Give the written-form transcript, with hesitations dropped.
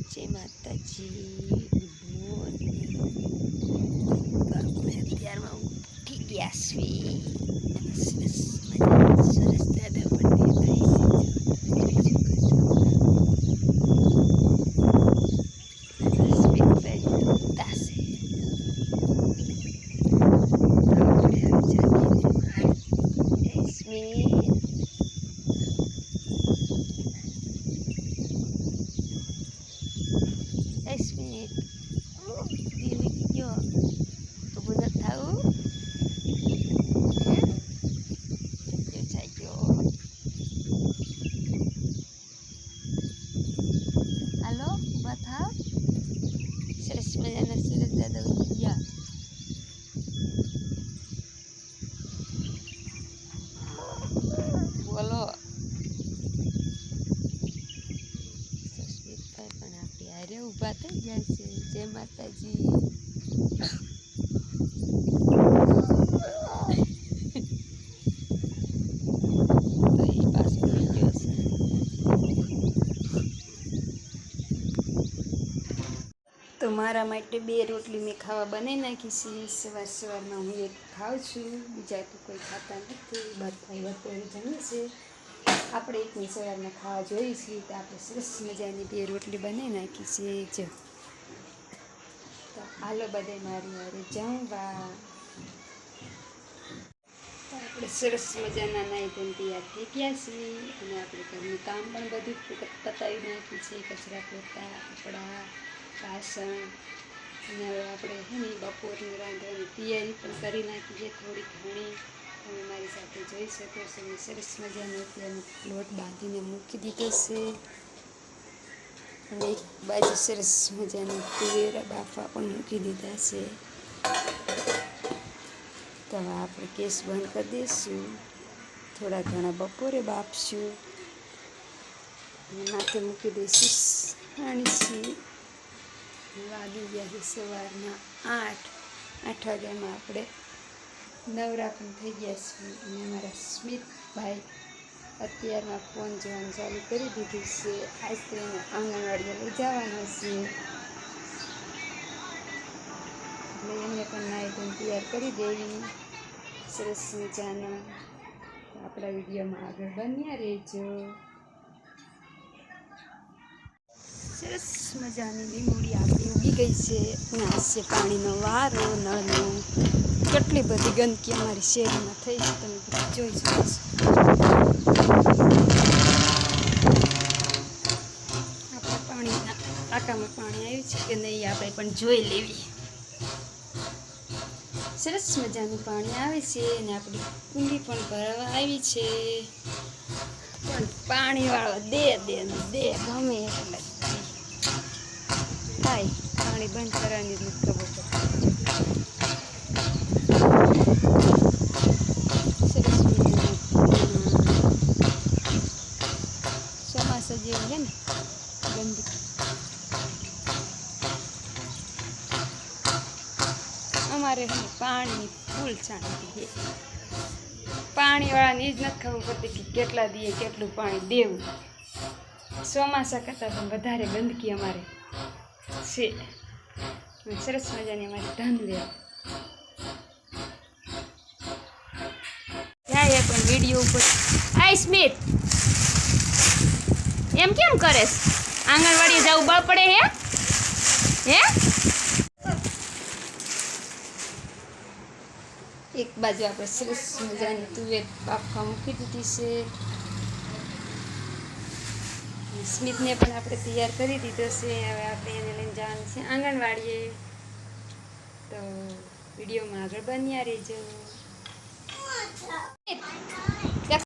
જય માતાજી. આપણે અત્યારમાં ઉઠી ગયા છીએ. સરસ દાદા પણ હાલો ઊભા થાવ. સરસ મજાના સરસ દાદા ઉઠી ગયા. બોલો સસ્મિતભાઈ પણ આપણી હારે ઊભા થઈ ગયા છે. જય માતાજી. તો મારા માટે 2 રોટલી મેં ખાવા બનાવી નાખી છે. સવારમાં હું એક ખાઉં છું, બીજા તો કોઈ ખાતા નથી. બધા વતોરી જમે છે. આપણે એકની સવારમાં ખાવા જોઈએ છીએ તો આપણે સરસ મજાની 2 રોટલી બનાવી નાખી છે. જો તો હાલો બધા મારી હારે જમવા. તો આપણે સરસ મજાના નાઈ ધોઈને તૈયાર થઈ ગયા છીએ અને આપણે ઘરનું કામ પણ બધું પતાવી નાખ્યું છે. કચરા પોતા, કપડાં, વાસણ અને હવે આપણે છે ને બપોરની રાંધવાની તૈયારી પણ કરી નાખી છે થોડી ઘણી. તમે મારી સાથે જોઈ શકો છો. મેં સરસ મજાનો અત્યારનો લોટ બાંધીને મૂકી દીધો છે અને એક બાજુ સરસ મજાના તુવેરા બાફા પણ મૂકી દીધા છે. તો હવે આપણે ગેસ બંધ કરી દઈશું. થોડા ઘણા બપોરે બાફશું અને માથે મૂકી દઈશું પાણી. વાગી ગયા છે સવારના 8 વાગ્યામાં આપણે નવરા પણ થઈ ગયા છીએ. અને અમારા સ્મિતભાઈ અત્યારમાં ફોન જોવાનું ચાલુ કરી દીધું છે. આજ તો એને આંગણવાડીએ લઈ જવાના છે એટલે એમને પણ નાઈ ધોઈને તૈયાર કરી દેવી. સરસ મજાના આપણા વિડીયોમાં આગળ બન્યા રહેજો. સરસ મજાની લીમડી આપણી ઉગી ગઈ છે અને આ છે પાણીનો વારો નળનો. કેટલી બધી ગંદકી અમારી શેરીમાં થઈ છે, તમે બધું જોઈ શકો છો. આપણા પાણીના ટાંકામાં પાણી આવ્યું છે કે નહીં આપણે પણ જોઈ લેવી. સરસ મજાનું પાણી આવે છે અને આપણી કુંડી પણ ભરવા આવી છે. પણ પાણીવાળો દે ગમે એટલે થાય. પાણી બંધ કરવાની જ નથી ખબર પડતી. સરસ મજાનું ચોમાસા જેવું છે ને ગંદકી. અમારે પાણીની ફૂલ શાંતિ છે. પાણીવાળાને જ નથી ખબર પડતી કે કેટલા દીએ કેટલું પાણી દેવું. ચોમાસા કરતાં પણ વધારે ગંદકી અમારે છે. સરસ મજાની અમારી ઢંઢ જાય પણ વિડીયો ઉપર. આય સ્મિત, એમ કેમ કરે? આંગણવાડીએ જવું બળ પડે હે? એક બાજુ આપણે સરસ મજાની તુવેર બાફવા મૂકી દીધી છે. સ્મિતને પણ આપણે તૈયાર કરી દીધો છે. હવે આપણે એને લઈને જવાનું છે આંગણવાડીએ. તો વિડીયોમાં આગળ બન્યા રહેજો.